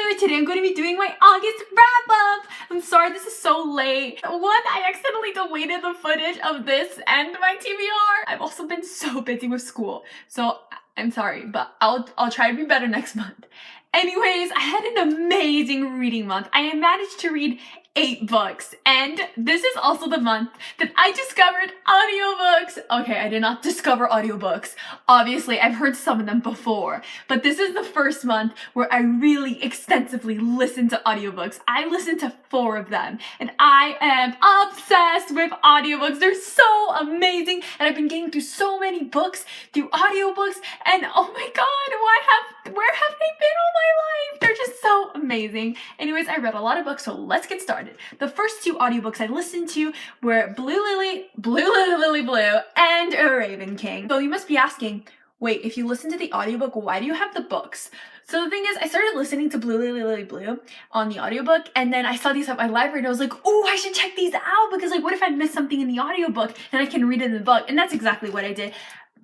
you! Today I'm going to be doing my August wrap-up! I'm sorry this is so late. One, I accidentally deleted the footage of this and my TBR. I've also been so busy with school, so I'm sorry, but I'll try to be better next month. Anyways, I had an amazing reading month. I managed to read 8 books, and this is also the month that I discovered audiobooks. Okay, I did not discover audiobooks. Obviously, I've heard some of them before, but this is the first month where I really extensively listened to audiobooks. I listened to 4 of them, and I am obsessed with audiobooks. They're so amazing, and I've been getting through so many books through audiobooks, and oh my god, where have they been all my life? They're just so amazing. Anyways, I read a lot of books, so let's get started. The first 2 audiobooks I listened to were Blue Lily Blue, and Raven King. So you must be asking, wait, if you listen to the audiobook, why do you have the books? So the thing is, I started listening to Blue Lily Blue on the audiobook, and then I saw these at my library, and I was like, oh, I should check these out, because like, what if I missed something in the audiobook, and I can read it in the book? And that's exactly what I did.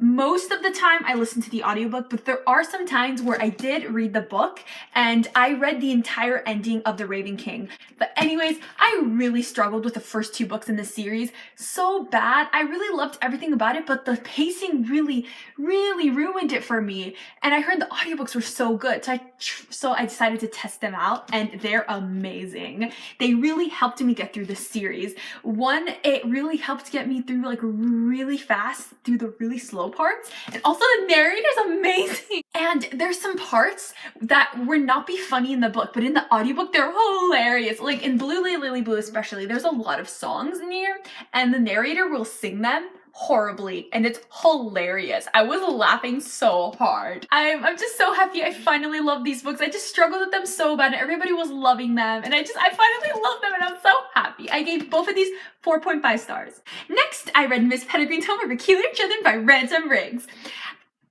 Most of the time I listen to the audiobook, but there are some times where I did read the book and I read the entire ending of The Raven King. But anyways, I really struggled with the first 2 books in the series so bad. I really loved everything about it, but the pacing really ruined it for me. And I heard the audiobooks were so good, so I decided to test them out, and they're amazing. They really helped me get through the series. One, it really helped get me through like really fast through the really slow parts, and also the narrator's amazing. And there's some parts that would not be funny in the book, but in the audiobook they're hilarious. Like in Blue Lily Blue especially, there's a lot of songs in here, and the narrator will sing them horribly, and it's hilarious. I was laughing so hard. I'm just so happy I finally love these books. I just struggled with them so bad, and everybody was loving them, and I finally love them, and I'm so happy. I gave both of these 4.5 stars. Next, I read Miss Peregrine's Home of Peculiar Children by Ransom Riggs.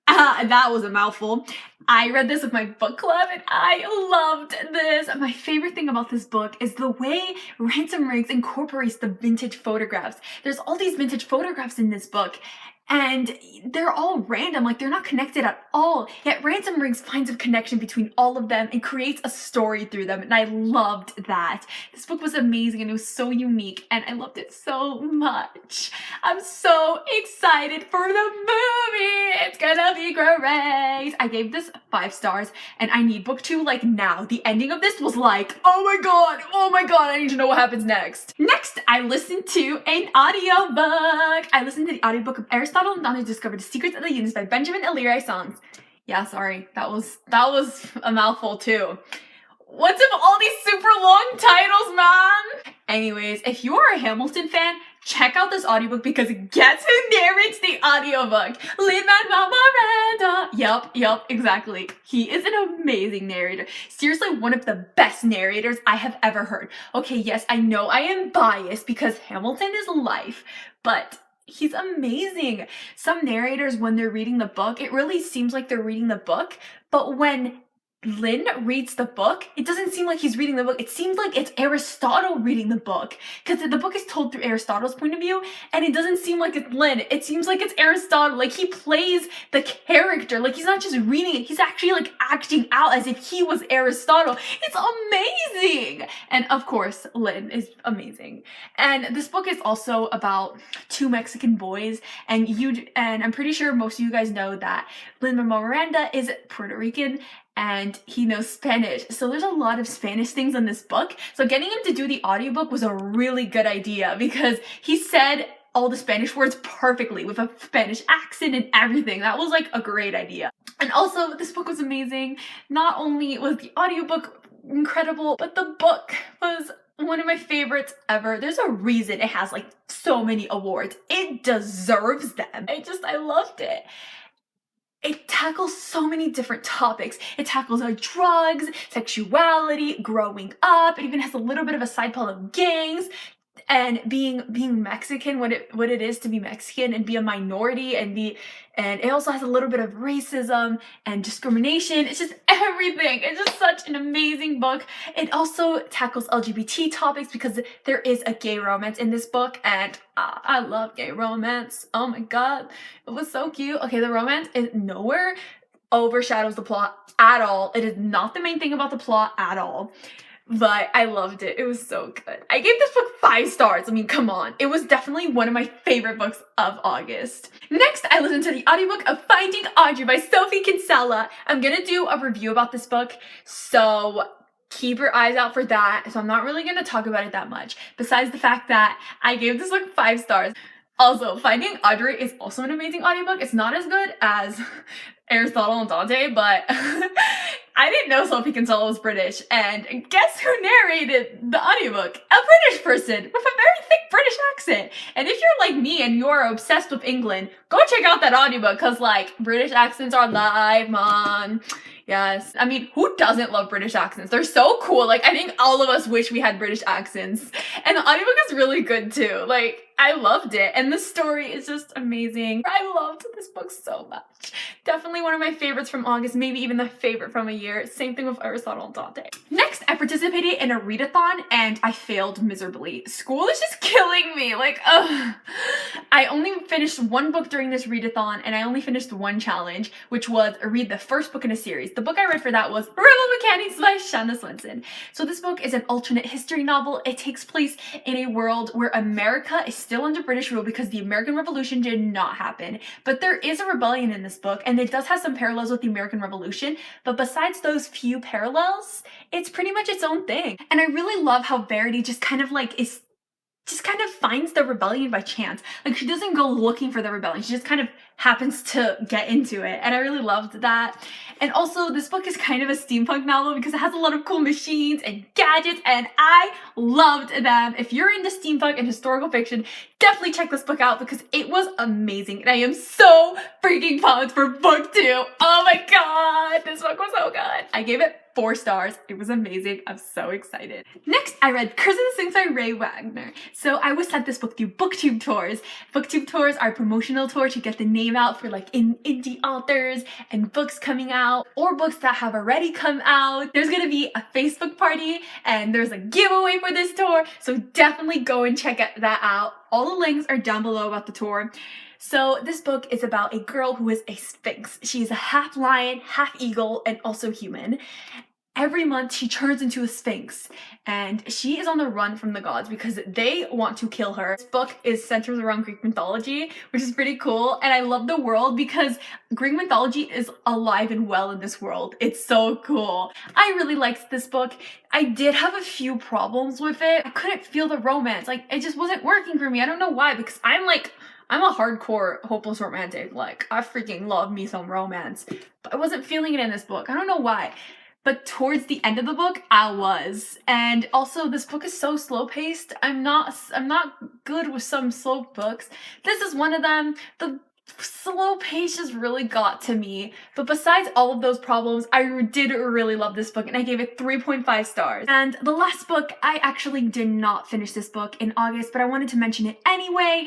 That was a mouthful. I read this with my book club, and I loved this. My favorite thing about this book is the way Ransom Riggs incorporates the vintage photographs. There's all these vintage photographs in this book, and they're all random, like they're not connected at all. Yet Ransom Riggs finds a connection between all of them and creates a story through them, and I loved that. This book was amazing, and it was so unique, and I loved it so much. I'm so excited for the movie. It's gonna be great. I gave this 5 stars, and I need book 2 like now. The ending of this was like, oh my god, I need to know what happens next. Next, I listened to an audiobook. I listened to the audiobook of Aristotle and Dante Discovered the Secrets of the Universe by Benjamin Illyri Songs. Yeah, sorry, that was a mouthful too. What's up all these super long titles, man? Anyways, if you are a Hamilton fan, check out this audiobook, because guess who narrates the audiobook? Lin-Manuel Miranda. Yup, exactly. He is an amazing narrator. Seriously, one of the best narrators I have ever heard. Okay, yes, I know I am biased because Hamilton is life, but he's amazing. Some narrators, when they're reading the book, it really seems like they're reading the book, but when Lin reads the book, it doesn't seem like he's reading the book. It seems like it's Aristotle reading the book, because the book is told through Aristotle's point of view, and it doesn't seem like it's Lin. It seems like it's Aristotle. Like, he plays the character. Like, he's not just reading it. He's actually like acting out as if he was Aristotle. It's amazing. And of course, Lin is amazing. And this book is also about 2 Mexican boys, and I'm pretty sure most of you guys know that Lin-Manuel Miranda is Puerto Rican, and he knows Spanish. So there's a lot of Spanish things in this book. So getting him to do the audiobook was a really good idea, because he said all the Spanish words perfectly with a Spanish accent and everything. That was like a great idea. And also, this book was amazing. Not only was the audiobook incredible, but the book was one of my favorites ever. There's a reason it has like so many awards. It deserves them. I loved it. It tackles so many different topics. It tackles drugs, sexuality, growing up. It even has a little bit of a side plot of gangs, and being Mexican, what it is to be Mexican and be a minority, and it also has a little bit of racism and discrimination. It's just everything. It's just such an amazing book. It also tackles LGBT topics, because there is a gay romance in this book, and I love gay romance. Oh my god, it was so cute. Okay, the romance is nowhere overshadows the plot at all. It is not the main thing about the plot at all. But I loved it. It was so good. I gave this book 5 stars. I mean, come on. It was definitely one of my favorite books of August. Next, I listened to the audiobook of Finding Audrey by Sophie Kinsella. I'm gonna do a review about this book, so keep your eyes out for that. So I'm not really gonna talk about it that much, besides the fact that I gave this book 5 stars. Also, Finding Audrey is also an amazing audiobook. It's not as good as Aristotle and Dante, but I didn't know Sophie Kinsella was British, and guess who narrated the audiobook? A British person with a very thick British accent. And if you're like me and you're obsessed with England, go check out that audiobook, because like British accents are live, man. Yes. I mean, who doesn't love British accents? They're so cool. Like, I think all of us wish we had British accents. And the audiobook is really good too. Like, I loved it. And the story is just amazing. I loved this book so much. Definitely one of my favorites from August, maybe even the favorite from a year. Same thing with Aristotle and Dante. Next, I participated in a readathon and I failed miserably. School is just killing me. Like, ugh. I only finished 1 book during this readathon, and I only finished 1 challenge, which was read the first book in a series. The book I read for that was Rebel Mechanics by Shanna Swenson. So this book is an alternate history novel. It takes place in a world where America is still under British rule because the American Revolution did not happen. But there is a rebellion in this book, and it does have some parallels with the American Revolution. But besides those few parallels, it's pretty much its own thing. And I really love how Verity just kind of finds the rebellion by chance. Like, she doesn't go looking for the rebellion. She just kind of happens to get into it. And I really loved that. And also, this book is kind of a steampunk novel because it has a lot of cool machines and gadgets, and I loved them. If you're into steampunk and historical fiction, definitely check this book out because it was amazing. And I am so freaking pumped for book 2. Oh my god, this book was so good. I gave it 4 stars. It was amazing. I'm so excited. Next, I read Curse of the Sphinx by Raye Wagner. So I was sent this book through Booktube tours. Booktube tours are a promotional tour to get the name out for like indie authors and books coming out, or books that have already come out. There's gonna be a Facebook party and there's a giveaway for this tour, so definitely go and check that out. All the links are down below about the tour. So this book is about a girl who is a sphinx. She's a half lion, half eagle, and also human. Every month she turns into a sphinx, and she is on the run from the gods because they want to kill her. This book is centered around Greek mythology, which is pretty cool, and I love the world because Greek mythology is alive and well in this world. It's so cool. I really liked this book. I did have a few problems with it. I couldn't feel the romance. Like, it just wasn't working for me. I don't know why, because I'm a hardcore hopeless romantic. Like, I freaking love me some romance. But I wasn't feeling it in this book. I don't know why. But towards the end of the book, I was. And also, this book is so slow-paced. I'm not good with some slow books. This is one of them. The slow pace just really got to me. But besides all of those problems, I did really love this book, and I gave it 3.5 stars. And the last book, I actually did not finish this book in August, but I wanted to mention it anyway.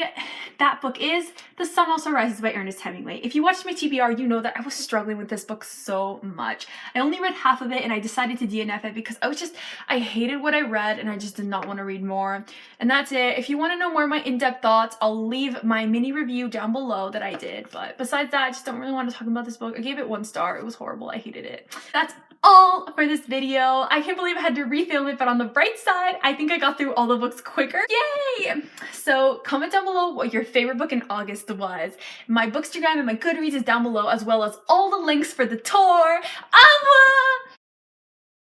That book is The Sun Also Rises by Ernest Hemingway. If you watched my TBR, you know that I was struggling with this book so much. I only read half of it, and I decided to DNF it because I hated what I read, and I just did not want to read more. And that's it. If you want to know more of my in-depth thoughts, I'll leave my mini review down below that I did. But besides that, I just don't really want to talk about this book. I gave it 1 star. It was horrible. I hated it. That's all for this video. I can't believe I had to refilm it, but on the bright side, I think I got through all the books quicker. Yay! So comment down below what your favorite book in August was. My Bookstagram and my Goodreads is down below, as well as all the links for the tour.